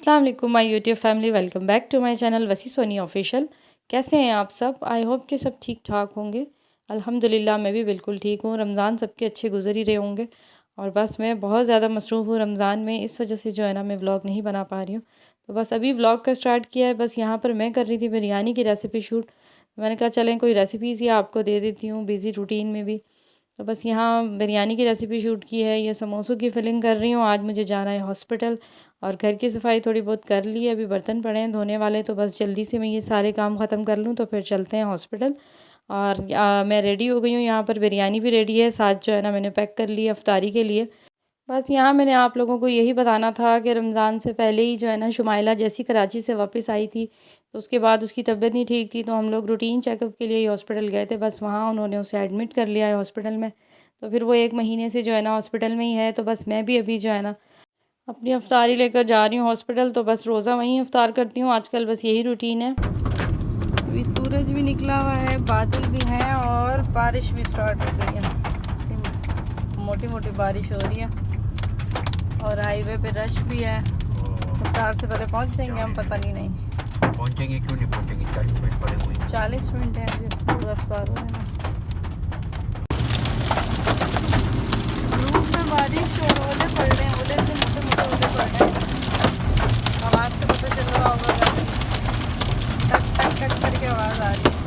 अस्सलाम वालेकुम my YouTube family, welcome back to my channel Wasi Soni official. कैसे हैं आप सब? आई होप कि सब ठीक ठाक होंगे। अल्हम्दुलिल्लाह मैं भी बिल्कुल ठीक हूँ। रमज़ान सबके अच्छे गुजर ही रहे होंगे और बस मैं बहुत ज़्यादा मसरूफ़ हूँ रमज़ान में, इस वजह से जो है ना मैं व्लॉग नहीं बना पा रही हूँ। तो बस अभी व्लॉग का स्टार्ट किया है। बस यहाँ पर मैं कर रही थी बिरयानी की रेसिपी शूट। मैंने कहा चलें कोई रेसिपीज़ या आपको दे देती हूँ बिज़ी रूटीन में भी। तो बस यहाँ बिरयानी की रेसिपी शूट की है, ये समोसों की फिलिंग कर रही हूँ। आज मुझे जाना है हॉस्पिटल और घर की सफाई थोड़ी बहुत कर ली है, अभी बर्तन पड़े हैं धोने वाले। तो बस जल्दी से मैं ये सारे काम ख़त्म कर लूँ तो फिर चलते हैं हॉस्पिटल। और मैं रेडी हो गई हूँ, यहाँ पर बिरयानी भी रेडी है, साथ जो है ना मैंने पैक कर लिया अफ्तारी के लिए। बस यहाँ मैंने आप लोगों को यही बताना था कि रमज़ान से पहले ही जो है ना शुमाइला जैसी कराची से वापस आई थी तो उसके बाद उसकी तबीयत नहीं ठीक थी, तो हम लोग रूटीन चेकअप के लिए ही हॉस्पिटल गए थे। बस वहाँ उन्होंने उसे एडमिट कर लिया है हॉस्पिटल में। तो फिर वो 1 महीने से जो है ना हॉस्पिटल में ही है। तो बस मैं भी अभी जो है ना अपनी अफ्तारी लेकर जा रही हूँ हॉस्पिटल। तो बस रोज़ा वहीं अफ्तार करती हूँ आजकल, बस यही रूटीन है। अभी सूरज भी निकला हुआ है, बादल भी हैं और बारिश भी स्टार्ट हो गई है, मोटी मोटी बारिश हो रही है और हाईवे पे रश भी है। अफ्तार से पहले पहुंच जाएंगे हम, पता नहीं पहुंचेंगे क्यों नहीं पहुंचेंगे, 40 मिनट पड़े हुए हैं। 40 मिनट है अभी अफ्तार होने में। धूप में बारिश और ओले पड़ रहे हैं, ओले से मोटे मोटे ओले पड़ रहे हैं। आवाज़ से पता चल रहा होगा, टक टक टक करके आवाज़ आ रही है।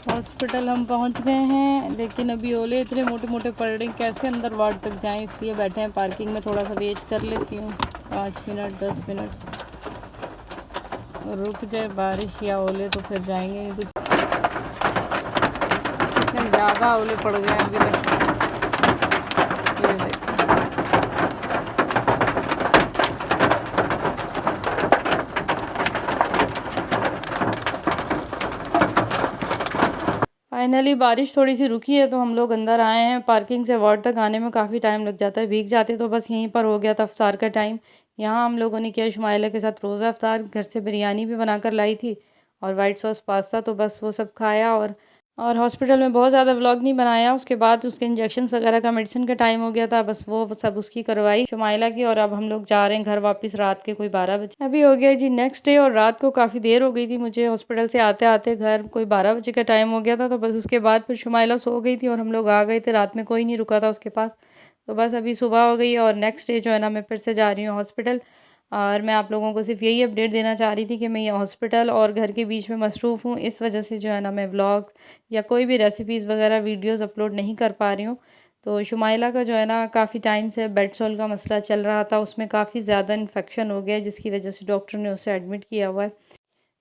हॉस्पिटल हम पहुंच गए हैं, लेकिन अभी ओले इतने मोटे मोटे पड़ रहे हैं, कैसे अंदर वार्ड तक जाएं, इसलिए बैठे हैं पार्किंग में। थोड़ा सा वेट कर लेती हूँ, 5 मिनट 10 मिनट रुक जाए बारिश या ओले तो फिर जाएंगे। नहीं तो इतने ज़्यादा ओले पड़ गए हैं अभी तक। ये देखो फाइनली बारिश थोड़ी सी रुकी है तो हम लोग अंदर आए हैं। पार्किंग से वार्ड तक आने में काफ़ी टाइम लग जाता है, भीग जाते तो बस यहीं पर हो गया था अफ्तार का टाइम। यहाँ हम लोगों ने किया शुमाइला के साथ रोज़ा अफ्तार, घर से बिरयानी भी बनाकर लाई थी और वाइट सॉस पास्ता, तो बस वो सब खाया। और हॉस्पिटल में बहुत ज़्यादा व्लॉग नहीं बनाया। उसके बाद उसके इंजेक्शन वगैरह का मेडिसिन का टाइम हो गया था, बस वो सब उसकी करवाई शुमाइला की। और अब हम लोग जा रहे हैं घर वापस, रात के कोई 12 बजे अभी हो गया जी नेक्स्ट डे। और रात को काफ़ी देर हो गई थी मुझे हॉस्पिटल से आते आते, घर कोई 12 बजे का टाइम हो गया था। तो बस उसके बाद फिर शुमाइला सो गई थी और हम लोग आ गए थे, रात में कोई नहीं रुका था उसके पास। तो बस अभी सुबह हो गई और नेक्स्ट डे जो है ना मैं फिर से जा रही हूँ हॉस्पिटल। और मैं आप लोगों को सिर्फ यही अपडेट देना चाह रही थी कि मैं ये हॉस्पिटल और घर के बीच में मसरूफ़ हूँ, इस वजह से जो है ना मैं व्लॉग या कोई भी रेसिपीज़ वगैरह वीडियोज़ अपलोड नहीं कर पा रही हूँ। तो शुमाइला का जो है ना काफ़ी टाइम से बेड सोल का मसला चल रहा था, उसमें काफ़ी ज़्यादा इन्फेक्शन हो गया जिसकी वजह से डॉक्टर ने उसे एडमिट किया हुआ है।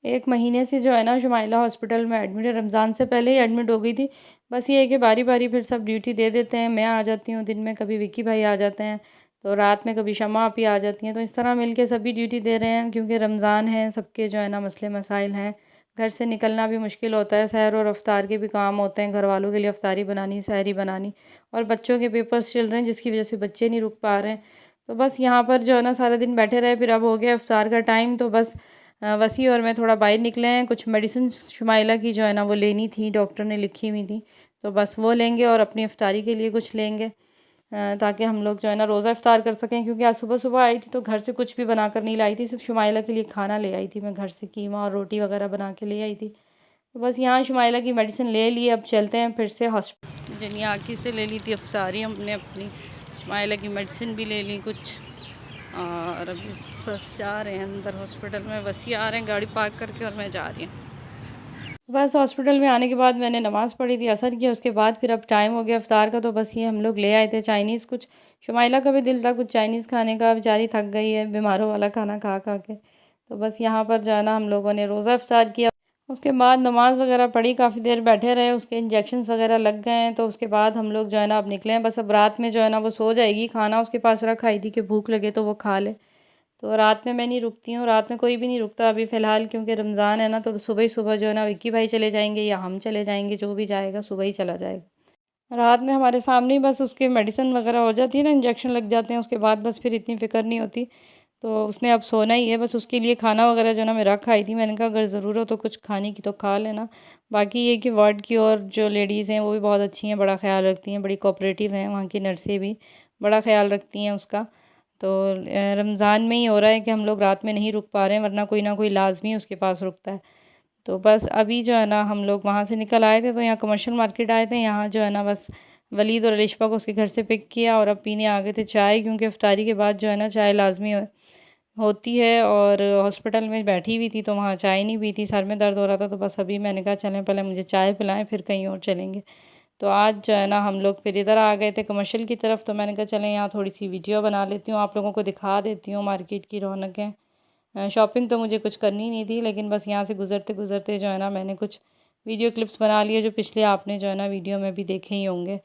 1 महीने से जो है ना शुमाइला हॉस्पिटल में एडमिट है, रमज़ान से पहले ही एडमिट हो गई थी। बस ये है कि बारी बारी फिर सब ड्यूटी दे देते हैं, मैं आ जाती हूँ दिन में, कभी विक्की भाई आ जाते हैं, तो रात में कभी शमा आप ही आ जाती हैं। तो इस तरह मिल के सभी ड्यूटी दे रहे हैं क्योंकि रमज़ान है, सबके जो है ना मसले मसाइल हैं। घर से निकलना भी मुश्किल होता है, सहर और अफ्तार के भी काम होते हैं, घर वालों के लिए अफ्तारी बनानी, सहरी बनानी, और बच्चों के पेपर्स चल रहे हैं जिसकी वजह से बच्चे नहीं रुक पा रहे हैं। तो बस यहाँ पर जो है ना सारा दिन बैठे रहे, फिर अब हो गया अफ्तार का टाइम। तो बस वसी और मैं थोड़ा बाहर निकले हैं, कुछ मेडिसिन शुमाइला की जो है ना वो लेनी थी, डॉक्टर ने लिखी हुई थी, तो बस वो लेंगे और अपनी अफ्तारी के लिए कुछ लेंगे ताकि हम लोग जो है ना रोज़ा इफ्तार कर सकें। क्योंकि आज सुबह सुबह आई थी तो घर से कुछ भी बना कर नहीं लाई थी, सिर्फ शुमाइला के लिए खाना ले आई थी मैं घर से, कीमा और रोटी वगैरह बना के ले आई थी। तो बस यहाँ शुमाइला की मेडिसिन ले ली, अब चलते हैं फिर से हॉस्पिटल। जनियाकी से ले ली थी अफ्तारी हमने अपनी, शुमाइला की मेडिसिन भी ले ली कुछ, और अभी बस जा रहे हैं अंदर हॉस्पिटल में। वसी आ रहे हैं गाड़ी पार्क करके और मैं जा रही हूँ। बस हॉस्पिटल में आने के बाद मैंने नमाज़ पढ़ी थी, असर किया, उसके बाद फिर अब टाइम हो गया अफ्तार का। तो बस ये हम लोग ले आए थे चाइनीज़ कुछ, शुमाइला का भी दिल था कुछ चाइनीज़ खाने का, बेचारी थक गई है बीमारों वाला खाना खा खा के। तो बस यहाँ पर जो है ना हम लोगों ने रोज़ा इफ्तार किया। उसके बाद नमाज़ वगैरह पढ़ी, काफ़ी देर बैठे रहे, उसके इंजेक्शन्स वगैरह लग गए हैं। तो उसके बाद हम लोग जो है ना अब निकले हैं। बस अब रात में जो है ना वो सो जाएगी, खाना उसके पास रखा ही थी कि भूख लगे तो वो खा ले। तो रात में मैं नहीं रुकती हूँ, रात में कोई भी नहीं रुकता अभी फ़िलहाल, क्योंकि रमज़ान है ना। तो सुबह ही सुबह जो है ना विक्की भाई चले जाएंगे या हम चले जाएंगे, जो भी जाएगा सुबह ही चला जाएगा। रात में हमारे सामने ही बस उसके मेडिसिन वगैरह हो जाती है ना, इंजेक्शन लग जाते हैं, उसके बाद बस फिर इतनी फ़िक्र नहीं होती। तो उसने अब सोना ही है। बस उसके लिए खाना वगैरह जो ना मैं रख आई थी, मैंने कहा अगर ज़रूरत हो कुछ खाने की तो खा लेना। बाकी ये कि वार्ड की और जो लेडीज़ हैं वो भी बहुत अच्छी हैं, बड़ा ख्याल रखती हैं, बड़ी कोऑपरेटिव हैं। वहाँ की नर्सें भी बड़ा ख्याल रखती हैं उसका। तो रमज़ान में ही हो रहा है कि हम लोग रात में नहीं रुक पा रहे हैं, वरना कोई ना कोई लाजमी उसके पास रुकता है। तो बस अभी जो है ना हम लोग वहाँ से निकल आए थे, तो यहाँ कमर्शियल मार्केट आए थे। यहाँ जो है ना बस वलीद और अलिशा को उसके घर से पिक किया और अब पीने आ गए थे चाय, क्योंकि इफ्तारी के बाद जो है ना चाय लाजमी होती है। और हॉस्पिटल में बैठी हुई थी तो वहाँ चाय नहीं पी थी, सर में दर्द हो रहा था। तो बस अभी मैंने कहा चलें पहले मुझे चाय पिलाएं फिर कहीं और चलेंगे। तो आज जो है ना हम लोग फिर इधर आ गए थे कमर्शियल की तरफ। तो मैंने कहा चलें यहाँ थोड़ी सी वीडियो बना लेती हूँ, आप लोगों को दिखा देती हूँ मार्केट की रौनकें। शॉपिंग तो मुझे कुछ करनी नहीं थी, लेकिन बस यहाँ से गुज़रते गुज़रते जो है ना मैंने कुछ वीडियो क्लिप्स बना लिए, जो पिछले आपने जो है ना वीडियो में भी देखे ही होंगे।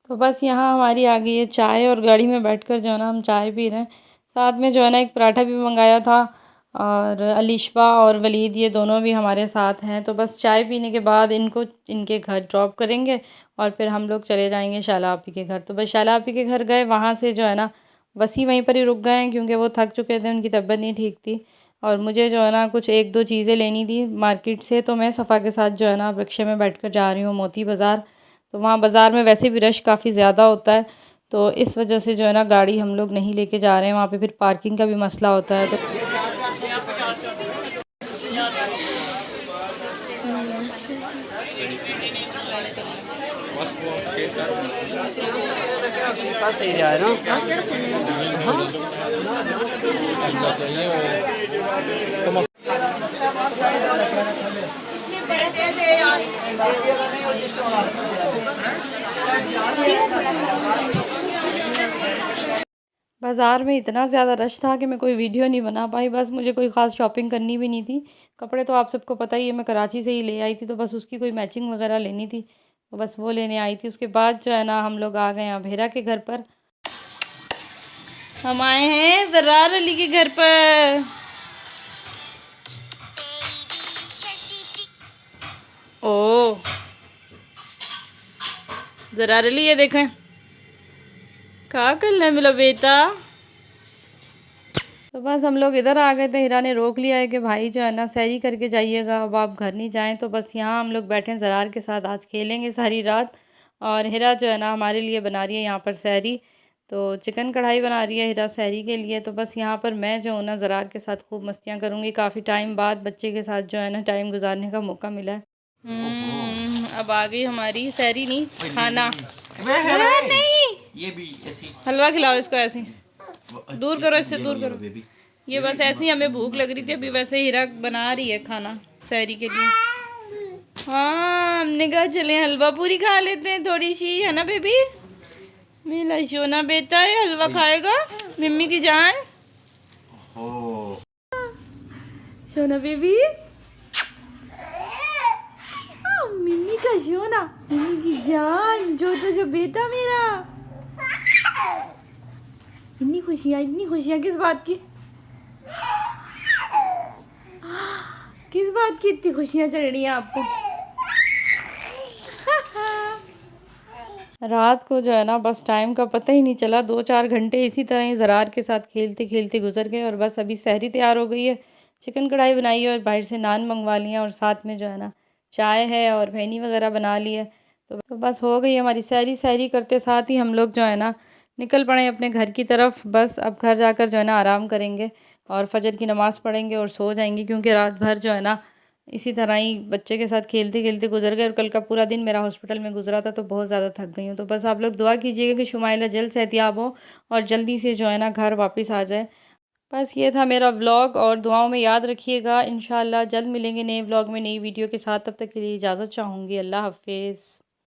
तो बस यहाँ हमारी आ गई है चाय और गाड़ी में बैठकर जो है ना हम चाय पी रहे हैं। साथ में जो है ना एक पराठा भी मंगाया था, और अलिशा और वलीद ये दोनों भी हमारे साथ हैं। तो बस चाय पीने के बाद इनको इनके घर ड्रॉप करेंगे और फिर हम लोग चले जाएंगे शाला आपी के घर। तो बस शाला आपी के घर गए, वहाँ से जो है ना वसी वहीं पर ही रुक गए हैं, क्योंकि वो थक चुके थे, उनकी तबीयत नहीं ठीक थी। और मुझे जो है ना कुछ एक दो चीज़ें लेनी थी मार्केट से, तो मैं सफ़ा के साथ जो है ना रिक्शे में बैठकर जा रही हूँ मोती बाज़ार। तो वहाँ बाज़ार में वैसे भी रश काफ़ी ज़्यादा होता है, तो इस वजह से जो है ना गाड़ी हम लोग नहीं लेके जा रहे हैं। वहाँ पे फिर पार्किंग का भी मसला होता है। तो सही रहा है ना। बाज़ार में इतना ज़्यादा रश था कि मैं कोई वीडियो नहीं बना पाई। बस मुझे कोई ख़ास शॉपिंग करनी भी नहीं थी। कपड़े तो आप सबको पता ही है, मैं कराची से ही ले आई थी, तो बस उसकी कोई मैचिंग वगैरह लेनी थी, तो बस वो लेने आई थी। उसके बाद जो है ना हम लोग आ गए हैं भेरा के घर पर। हम आए हैं ज़रार अली के घर पर। ओ ज़रार अली, ये देखें क्या करना है मेरा बेटा। तो बस हम लोग इधर आ गए थे। हिरा ने रोक लिया है कि भाई जो है ना सैरी करके जाइएगा, अब आप घर नहीं जाएं। तो बस यहाँ हम लोग बैठे हैं ज़रार के साथ, आज खेलेंगे सारी रात। और हिरा जो है ना हमारे लिए बना रही है यहाँ पर सैरी, तो चिकन कढ़ाई बना रही है हिरा सैरी के लिए। तो बस यहाँ पर मैं जो हूँ ना ज़रार के साथ खूब मस्तियाँ करूँगी। काफ़ी टाइम बाद बच्चे के साथ जो है ना टाइम गुजारने का मौका मिला है। अब आ गई हमारी सैरी, नहीं खाना नहीं, ये भी ऐसी हलवा खिलाओ इसको, ऐसे दूर करो, इससे दूर करो। ये बस ऐसे ही हमें भूख लग रही थी, अभी वैसे हीरा बना रही है खाना सैरी के लिए। हाँ हमने कहा चले हलवा पूरी खा लेते हैं थोड़ी सी, है ना बेबी। मेरा सोना बेटा है, हलवा खाएगा मम्मी की जान। सोना बेबी, मम्मी का सोना, मम्मी की जान, जो तो जो बेटा मेरा। इतनी खुशियाँ किस बात की, किस बात की इतनी खुशियाँ चढ़ रही हैं आपको। रात को जो है ना बस टाइम का पता ही नहीं चला, 2-4 घंटे इसी तरह ही ज़रार के साथ खेलते खेलते गुजर गए। और बस अभी सहरी तैयार हो गई है, चिकन कढ़ाई बनाई है और बाहर से नान मंगवा लिए, और साथ में जो है ना चाय है और फैनी वगैरह बना ली है। तो बस हो गई हमारी सहरी। सहरी करते साथ ही हम लोग जो है ना निकल पड़े अपने घर की तरफ। बस अब घर जाकर जो है ना आराम करेंगे और फजर की नमाज़ पढ़ेंगे और सो जाएंगे, क्योंकि रात भर जो है ना इसी तरह ही बच्चे के साथ खेलते खेलते गुजर गए। और कल का पूरा दिन मेरा हॉस्पिटल में गुजरा था, तो बहुत ज़्यादा थक गई हूँ। तो बस आप लोग दुआ कीजिएगा कि शुमाइला जल्द सेहतियाब हो और जल्दी से जो है ना घर वापस आ जाए। बस ये था मेरा व्लॉग, और दुआओं में याद रखिएगा। इंशाल्लाह जल्द मिलेंगे नए व्लॉग में नई वीडियो के साथ। तब तक के लिए इजाज़त चाहूँगी। अल्लाह हाफिज़।